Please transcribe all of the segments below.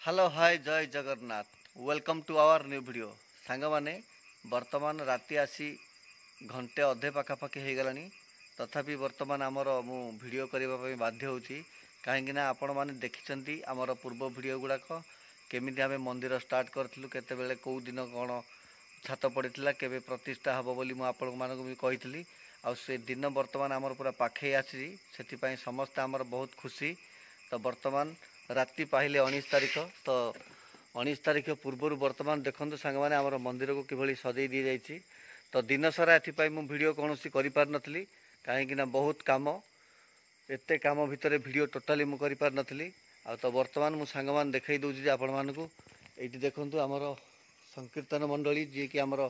Hello hi जय Jagannath welcome to our new video song माने वर्तमान राति आसी घंटे अधे पाखापाखि हो गलानी तथापि वर्तमान आमर मु वीडियो करने बाध्य होची कहीं आपण मैंने देखिं आमर पूर्व वीडियो गुड़ाक केमी आम मंदिर स्टार्ट करूँ केत कौ दिन कौन छात पड़ा केवे प्रतिष्ठा हम बोली मुझे कही से दिन वर्तमान आमर पूरा पाखे आसी से समस्ते आमर बहुत खुशी तो वर्तमान राति पाहिले 19 तारिख तो 19 तारिख पूर्वर वर्तमान देखते सांग मैंने आम मंदिर को किभली सजई दी जाइए तो दिन सारा एपाई मुझे वीडियो कौन कर नी कहीं बहुत कम एत कम भितर वीडियो टोटाली मुझे कर नी आ तो वर्तमान मुझे सांग मैंने देखई दूसरी आपण मानू ये देखूँ आमर संकीर्तन मंडली जी कि आमर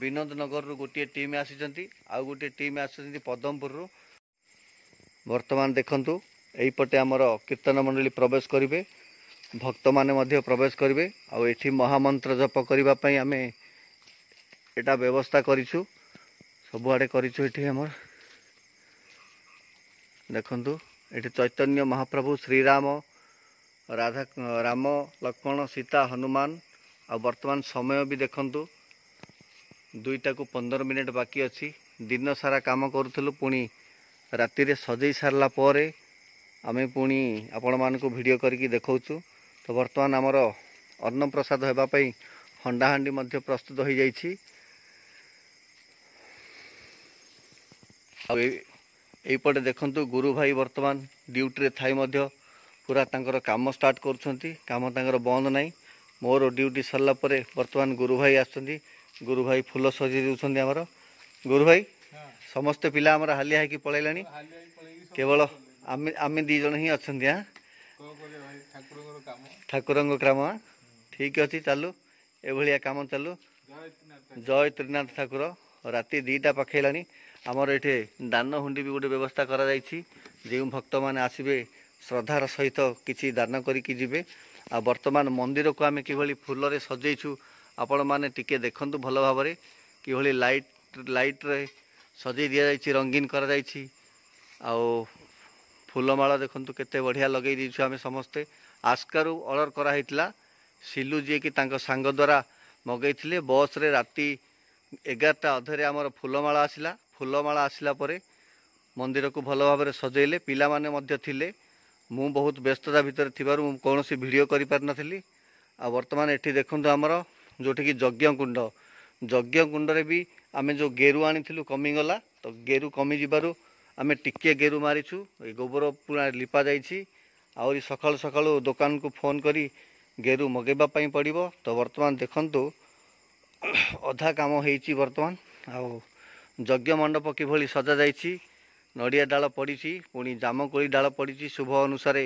विनोद नगर रु गोटे टीम आसी आउ गोटे टीम आसी पदमपुर रु वर्तमान देखंतु एपटे आमर कीर्तन मंडली प्रवेश करेंगे भक्त माने प्रवेश करेंगे आठी महामंत्र जप करने आम एटा व्यवस्था करूँ सबुआड़े करूँ देखंतु ये चैतन्य महाप्रभु श्रीराम राधा राम लक्ष्मण सीता हनुमान आ वर्तमान समय भी देखंतु 2:15 मिनिट बाकी अच्छी दिन सारा काम करूँ पुणी राति रे सजई सारला पर आमे पुणी आपण मानक वीडियो करके देखौछु तो वर्तमान आमर अन्न प्रसाद होगापाई हंडाहांडी मध्य प्रस्तुत हो जाइछि एपटे देखंतु गुरु भाई वर्तमान ड्यूटी रे थाई मध्य पूरा तांकर काम स्टार्ट करुछंती काम तांकर बंद नाही मोर ड्यूटी सरला परे वर्तमान गुरु भाई आछंती गुरु भाई फूल सजी देउछंती हमर गुरु भाई समस्त पिला हमर हालिया है कि पळैलानी केवल आमे आमे दी जण ही अछंती हां ठाकुर काम ठीक अच्छी चालू एभलिया काम चालू जय त्रिनाथ ठाकुर राति 2टा पाखैलानी आमर ये दान हुंडी भी गोटे व्यवस्था करा जाइछि जे भक्त माने आसीबे श्रद्धार सहित किछि दान करिकि जिबे आ वर्तमान मंदिर को आमे किभली फूल रे सजैछु आपण माने टिके देखंतु भल भाबरे किभली लाइट रे सजै दिया जाइछि रंगीन करा जाइछि आ फूलमाला देखंतु केते बढ़िया लगे दीछु आमे समस्ते आस्कारु ऑर्डर करा हितला सिलू जी कि तांको सांग द्वारा मगैथिले बस रे राति 11टा अधरे आमर फूलमाला आसिला परे मंदिर को भल भाव सजैले पिला माने मध्य थिले मु बहुत व्यस्तता भितर थिबारु मु कोनोसी वीडियो करि पार नथिली आ वर्तमान एठी देखंतु आमर जोठी कि यज्ञ कुंड रे भी आमे जो गेरु आनिथिलु कमी गला तो गेरु कमी जिबारु आमे टिके गेरु मारिछु ए गोबर पूरा लिपा जाइछि आउरी सकाल सकाल दुकान को फोन करी गेरु मगेबा पई पड़िबो तो वर्तमान देखंतु अधा काम होईछि वर्तमान आ यज्ञ मंडप किभली सजा जाइछि नड़िया डाल पड़ी पुणी जामकोली डाल पड़ी शुभ अनुसार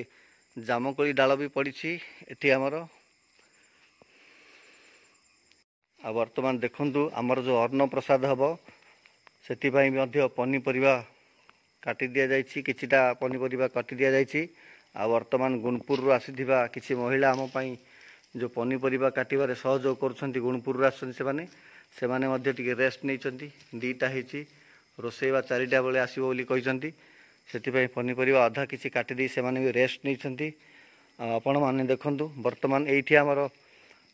जामकोली डाल भी पड़ी एटी आमर आ वर्तमान देखंतु आमर जो अन्न प्रसाद हम से पनीपरिया काटी दि जाइछि किछिटा पनीपरिया काटी दि जाइछि आ वर्तमान गुणपुर रु आसीथिबा किछि महिला आम पई जो पनीपरिया काटिबारे सहयोग करूछंती गुणपुर रु आछन से माने मध्य टिके रेस्ट नैछंती 2टा हेछि रोसेवा 4टा बेले आसीबो बोली कहिसंती सेति पनीपरिया आधा किछि काटी दी से माने भी रेस्ट नैछंती आपण माने देखंतु वर्तमान एठी हमर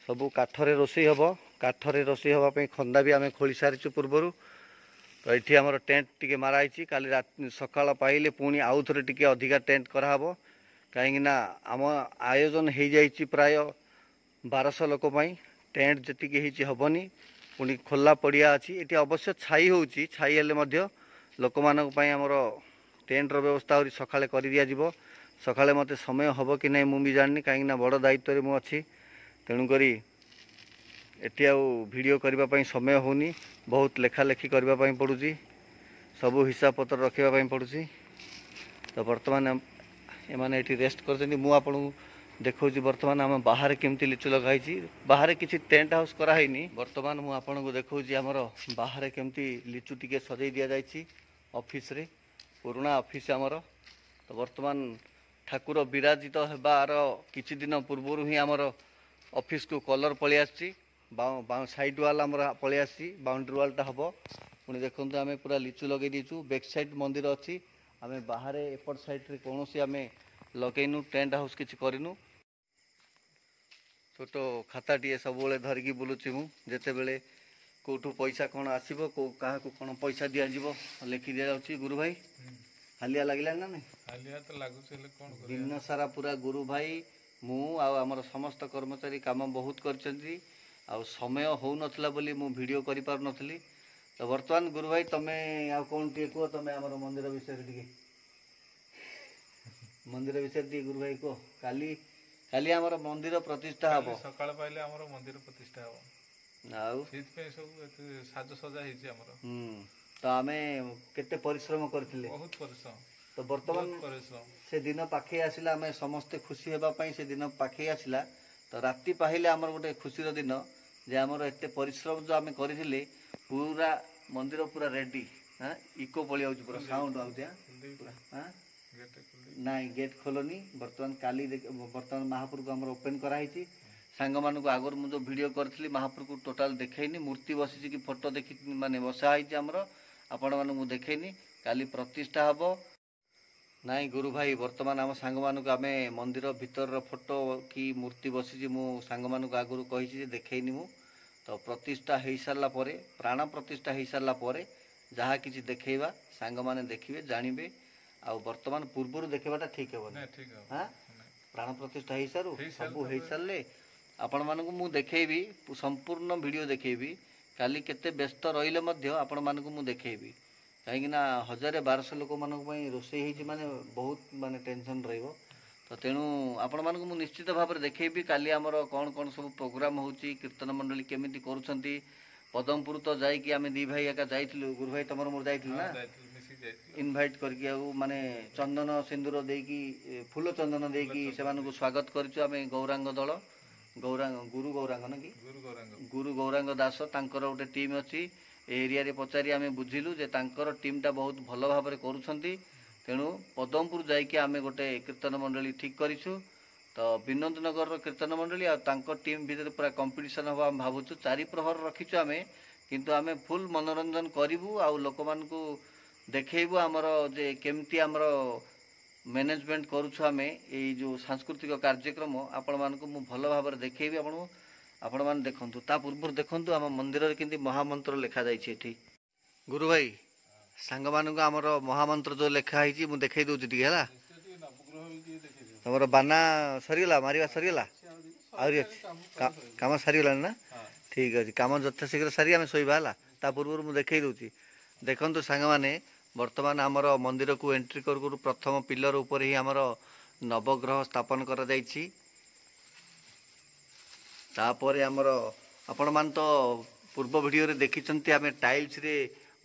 सबु काठरे रोसई हबो काठरे रोसई हबा पई खंदा भी आमे खोली सारिछु पूर्वरु तो ये आमर टेंट टी माराई काली रात सकाळ पाइले पुणी आउ थे टी अधिका टेंट कराब कहीं आम आयोजन हो जाइए प्राय 1200 लोक टेंट जी हेनी पुणी खोला पड़िया अच्छी ये अवश्य छाई होची छाई हेल्ले लोक मानर टेंट व्यवस्था हो सकाଳେ कर दि जाव सकाଳେ मत समय हम कि नहीं मुझे जानी कहीं बड़ दायित्व में अच्छी तेणुक एटी वीडियो करने समय होनी बहुत लेखालेखी करने पड़ुची सबू हिसाब पत्र रखापी पड़ुची तो वर्तमान एमाने एटी रेस्ट कर देखो वर्तमान आम बाहर केमती लिचु लगाई बाहर किसी टेंट हाउस कराइनी वर्तमान मुझे आपन को देखो आमर बाहर केमती लिचु टिके सजई दि जाइए ऑफिस रे पुराना ऑफिस आमर तो वर्तमान ठाकुर विराजित होबार किछि दिन पूर्व ही आमर ऑफिस को कलर पलि आसी साइड वाल आमर पलि आसी बाउंड्री वालटा हम पुणी देखते आम पूरा लिचु लगे दीचु बैक साइड मंदिर अच्छी आम बाहर एपट साइड रे कौन आम लगेनु टेंट हाउस किसी करूँ छोट खाताटे सब धरिकी बुलूची मु जितेबले कौटू पैसा कौन आसो क्या कौन पैसा दिज्व लिखि दि जाऊँगी गुरु भाई हालिया लगे ना नहीं हालिया तो लगुच दिन सारा पूरा गुरु भाई मु आमर समस्त कर्मचारी काम बहुत कर समय हो नाला बोली मु वीडियो करि पार नथली तो वर्तमान गुरु भाई तुम्हें आ कौन टे कह तुम्हें आमर मंदिर विषय टे मंदिर विषय टे गुरु भाई कह काली काली आमर मंदिर प्रतिष्ठा हम सकाळ पाइले आमर मंदिर प्रतिष्ठा हम सब साजसजा तो आम केते परिश्रम करथिले बहुत परिश्रम तो वर्तमान से दिन पाखे आसला आम समस्ते खुशी होगापाई से दिन पाखे आसला तो राति पाहिले आमर गोटे खुशीर दिन जे आमर एते परिश्रम जो आम करथिले पूरा मंदिर पूरा रेडी हाँ इको पलि आउछ पूरा साउंड आउछ हाँ नाई गेट खोलनी बर्तमान काली बर्तमान महापुर को आमर ओपन कराई सांग मान को आगर मुझे वीडियो करी महापुर को टोटाल देखनी मूर्ति बसी कि फोटो देखी माने बसाई आमर आपण मानू देखनी काली प्रतिष्ठा हम नाई गुरु भाई बर्तमान आम सांग मान को आम मंदिर भीतर फोटो कि मूर्ति बसी मु सांग मान को आगुरी कही देखनी मु तो प्रतिष्ठा हो सारा प्राण प्रतिष्ठा हो सारा जहाँ किसी देखा सांग मैंने देखिए जानवे आ वर्तमान पूर्व देखाटा ठीक है हाँ प्राण प्रतिष्ठा हो सारू सब हो सारे आपण मानक मु देखेबी संपूर्ण वीडियो देखेबी काली केते व्यस्त रहिले आपण मानक मु देखेबी कहीं 1000-1200 लोक मानक रोषे होती माने बहुत माने टेंशन रहिबो तो तेणु आपण मानक मु निश्चित भाव में देखेबी काली आमर कौन कौन सब प्रोग्राम होची कीर्तन मंडली केमिति करूछंती पदमपुर तो जाइए आम दी भाई एका जाइलु गुरु भाई तुम मोर जाइलु ना इनभाइट करके माने चंदन सिंदूर देकी फूल चंदन देकी से स्वागत करिछु आम गौरांग दल गुरु गौरांग ना कि गुरु गौरांग दास तांकर गोटे टीम अच्छी एरिया रे पचारि आम बुझिलु जे तांकर टीमटा बहुत भल भाव में करूछंती तेणु पदमपुर जाइए आम गोटे कीर्तन मंडली ठीक करिछु तो विनोद नगर कीर्तन मंडली आ टीम भितर पूरा कंपटीशन हम आम भावुँ 4 प्रहर रखीचु आम किंतु आम फुल मनोरंजन करूँ आ लोक मान देखु आमर जे केमती आमर मैनेजमेंट करुछु आम ये जो सांस्कृतिक कार्यक्रम आपण मानक मु भल भाव में देखेबी आपण मान देखंतु ता पूर्व देखंतु आम मंदिर रे केंती महामंत्र लिखा जाइछि एठी गुरु भाई सांग मानक आमर महामंत्र जो लिखा है मु देखै दउछि टिके हला तमर बाना सरीगला मारिवा सरीगला आउरी काम सरीगला ना ठीक अछि काम यथा शीघ्र सारी आम शोवा है ता पूर्व मुझे देखई दूची देखु सांग मैंने वर्तमान आमर मंदिर को एंट्री करू प्रथम पिलर उपर ही आमर नवग्रह स्थापन कर तापर आमर आपण मान तो पूर्व वीडियो रे देखिचंती आमे टाइल्स रे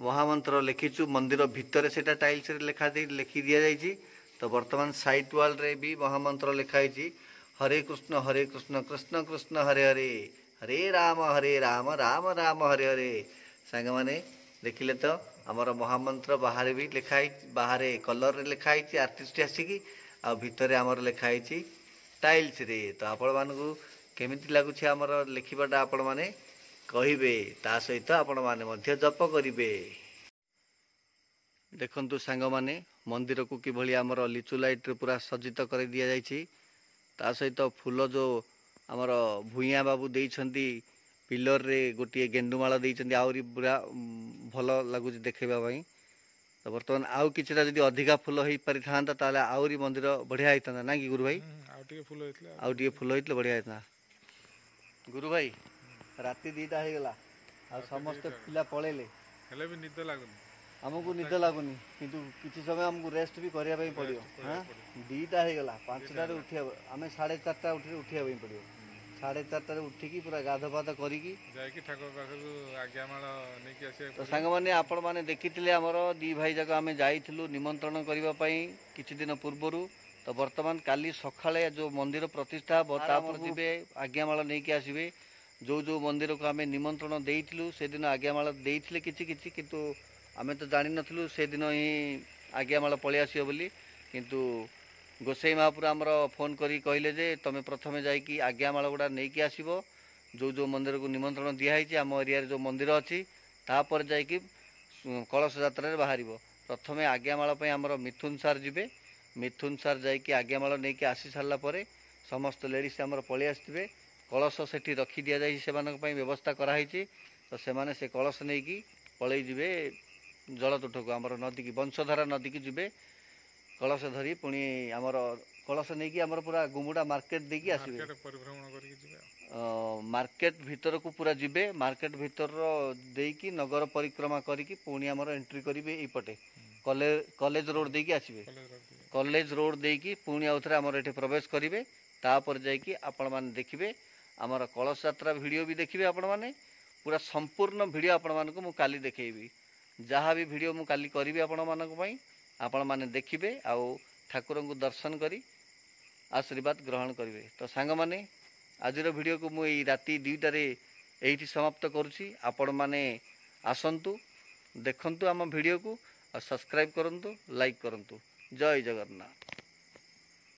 महामंत्र लिखिचु मंदिर भितर सेटा टाइल्स रे लिखि दिया जाइछि तो वर्तमान साइड वाल रे भी महामंत्र लिखाई हरे कृष्ण कृष्ण कृष्ण हरे हरे हरे राम राम राम हरे हरे सांग माने देखिले तो आमर महामंत्र बाहर भी लिखाई बाहर कलर रे लिखाई आर्टिस्ट आसिकी आ भितर आमर लिखाई टाइल्स रे तो आपण मानकु केमिति लागुछि आमर लिखिबाटा आपण माने कहिबे ता सहित आपण माने मध्य जप करिवे देखंतु सांग माने मंदिर को किभली आमर लिचु लाइट रे पूरा सज्जित कर दिया जाइछि ता सहित फूल जो आमर भूइया बाबू देइछंती पिलर रे गोटे गेंडुमाला देइछंती आउरी पूरा भल लगुच देखैबा पई तो वर्तमान आउ किछटा जदि अधिका फूल होई पारि थांता ताले आउरी मंदिर बढ़िया होइता ना कि गुरु भाई आउ टिके फूल होइतले बढ़िया होइता गुरु भाई राति 2टा हो गला आ समस्त पिला पळेले हेले भी निद लागुनी हमको निद लागुनी किंतु किछि समय हमको रेस्ट भी करिया पई पड़ियो हां 2टा हो गला 5टा रे उठिया हमें 4:30 उठिया पई पड़ियो 4:30 उठिकी पूरा गाधपात करिकी जायकी ठाकुर पाखरु आज्ञामाळ नेकी आसे तो सांग माने आपण माने देखिथिले हमर दी भाई जक हमें जाइथिलु निमंत्रण करिवा पई किछि दिन पूर्वरु तो वर्तमान काली सखाळे जो मंदिर प्रतिष्ठा बतापर जिबे आज्ञामाळ नेकी आसीबे जो जो मंदिर को आमे निमंत्रण देइथिलु से दिन आज्ञामाळ देइथिले किछि किछि किंतु आमे तो जानि नथिलु से दिन ही आज्ञामाळ पळि आसीयो बोली किंतु गोसाई महापुर आमर फोन करी कहले जे तमे प्रथमे जाइकी आज्ञामाळ गुडा नेकी आसीबो जो जो मंदिर को निमंत्रण दिया है आम एरिया जो मंदिर अच्छी तापर जाइकी कलश यात्रा रे बाहरिबो प्रथमे आज्ञामाळ पई आमर मिथुन सार जिबे मिथुन सार जाइकी आज्ञामाळ नेकी आसी सारला परे समस्त लेडीज आमर पळि आस्थिबे କଳସ ସେଠି ରଖି ଦିଆଯାଇଛି, ସେମାନଙ୍କ ପାଇଁ ବ୍ୟବସ୍ଥା କରାହେଇଛି। ତ ସେମାନେ ସେ କଳସ ନେଇକି ପଳେଇ ଯିବେ ଜଳ ତୁଠକୁ, ଆମର ନଦୀକି, ବଂଶଧାରା ନଦୀକି ଯିବେ କଳସ ଧରି। ପୁଣି ଆମର କଳସ ନେଇକି ଆମର ପୁରା ଗୁମୁଡ଼ା ମାର୍କେଟ ଦେଇକି ଆସିବେ, ମାର୍କେଟ ପରିଭ୍ରମଣ କରିକି ଯିବେ ମାର୍କେଟ ଭିତରକୁ ପୁରା ଯିବେ। ମାର୍କେଟ ଭିତର ଦେଇକି ନଗର ପରିକ୍ରମା କରିକି ପୁଣି ଆମର ଏଣ୍ଟ୍ରି କରିବେ ଏଇପଟେ କଲେଜ ରୋଡ଼ ଦେଇକି ଆସିବେ। କଲେଜ ରୋଡ଼ ଦେଇକି ପୁଣି ଆଉଥରେ ଆମର ଏଠି ପ୍ରବେଶ କରିବେ। ତାପରେ ଯାଇକି ଆପଣମାନେ ଦେଖିବେ ଆମର କଳସ ଯାତ୍ରା ଭିଡ଼ିଓ ବି ଦେଖିବେ ଆପଣମାନେ। ପୁରା ସମ୍ପୂର୍ଣ୍ଣ ଭିଡ଼ିଓ ଆପଣମାନଙ୍କୁ ମୁଁ କାଲି ଦେଖେଇବି। ଯାହା ବି ଭିଡ଼ିଓ ମୁଁ କାଲି କରିବି ଆପଣମାନଙ୍କ ପାଇଁ, ଆପଣମାନେ ଦେଖିବେ ଆଉ ଠାକୁରଙ୍କୁ ଦର୍ଶନ କରି ଆଶୀର୍ବାଦ ଗ୍ରହଣ କରିବେ। ତ ସାଙ୍ଗମାନେ, ଆଜିର ଭିଡ଼ିଓକୁ ମୁଁ ଏଇ ରାତି 2ଟାରେ ଏଇଠି ସମାପ୍ତ କରୁଛି। ଆପଣମାନେ ଆସନ୍ତୁ, ଦେଖନ୍ତୁ ଆମ ଭିଡ଼ିଓକୁ, ଆଉ ସବସ୍କ୍ରାଇବ୍ କରନ୍ତୁ, ଲାଇକ୍ କରନ୍ତୁ। ଜୟ ଜଗନ୍ନାଥ।